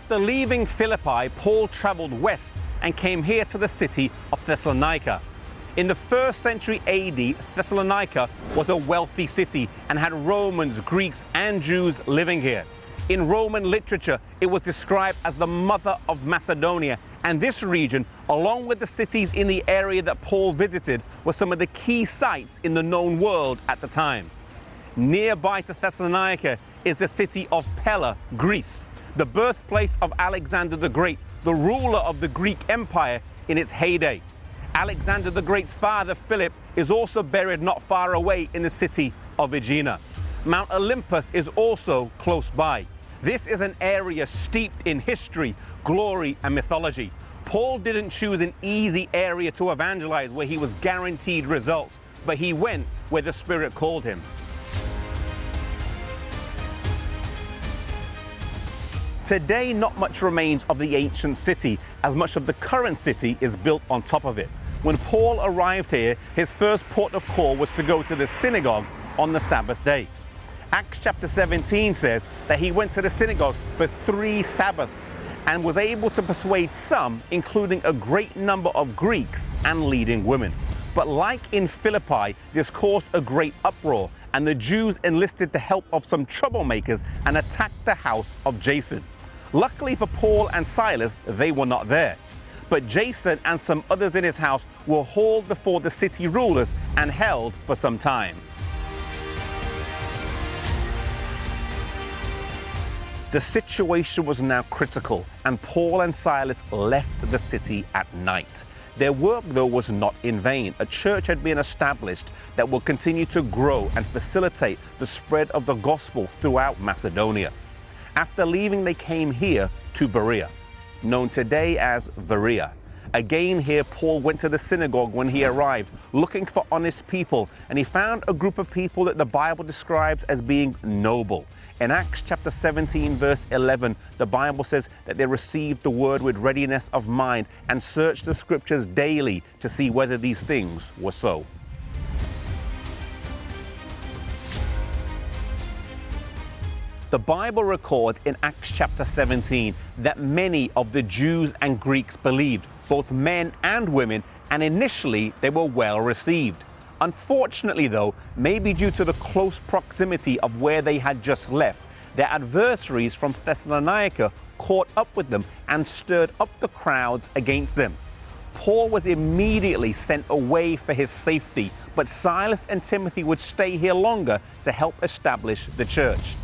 After leaving Philippi, Paul traveled west and came here to the city of Thessalonica. In the 1st century AD, Thessalonica was a wealthy city and had Romans, Greeks, and Jews living here. In Roman literature, it was described as the mother of Macedonia, and this region, along with the cities in the area that Paul visited, were some of the key sites in the known world at the time. Nearby to Thessalonica is the city of Pella, Greece, the birthplace of Alexander the Great, the ruler of the Greek Empire in its heyday. Alexander the Great's father, Philip, is also buried not far away in the city of Aegina. Mount Olympus is also close by. This is an area steeped in history, glory, and mythology. Paul didn't choose an easy area to evangelize where he was guaranteed results, but he went where the Spirit called him. Today, not much remains of the ancient city, as much of the current city is built on top of it. When Paul arrived here, his first port of call was to go to the synagogue on the Sabbath day. Acts chapter 17 says that he went to the synagogue for 3 Sabbaths and was able to persuade some, including a great number of Greeks and leading women. But like in Philippi, this caused a great uproar, and the Jews enlisted the help of some troublemakers and attacked the house of Jason. Luckily for Paul and Silas, they were not there. But Jason and some others in his house were hauled before the city rulers and held for some time. The situation was now critical, and Paul and Silas left the city at night. Their work, though, was not in vain. A church had been established that will continue to grow and facilitate the spread of the gospel throughout Macedonia. After leaving, they came here to Berea, known today as Berea. Again here, Paul went to the synagogue when he arrived, looking for honest people, and he found a group of people that the Bible describes as being noble. In Acts chapter 17, verse 11, the Bible says that they received the word with readiness of mind and searched the scriptures daily to see whether these things were so. The Bible records in Acts chapter 17 that many of the Jews and Greeks believed, both men and women, and initially they were well received. Unfortunately, though, maybe due to the close proximity of where they had just left, their adversaries from Thessalonica caught up with them and stirred up the crowds against them. Paul was immediately sent away for his safety, but Silas and Timothy would stay here longer to help establish the church.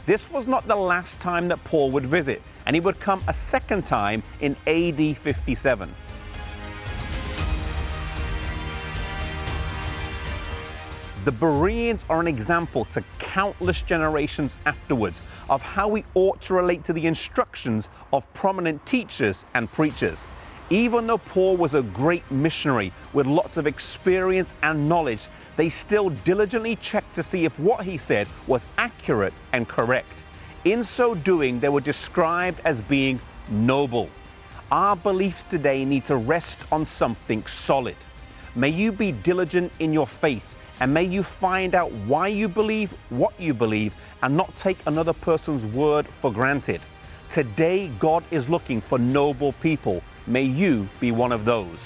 This was not the last time that Paul would visit, and he would come a second time in AD 57. The Bereans are an example to countless generations afterwards of how we ought to relate to the instructions of prominent teachers and preachers. Even though Paul was a great missionary with lots of experience and knowledge, they still diligently checked to see if what he said was accurate and correct. In so doing, they were described as being noble. Our beliefs today need to rest on something solid. May you be diligent in your faith, and may you find out why you believe what you believe and not take another person's word for granted. Today, God is looking for noble people. May you be one of those.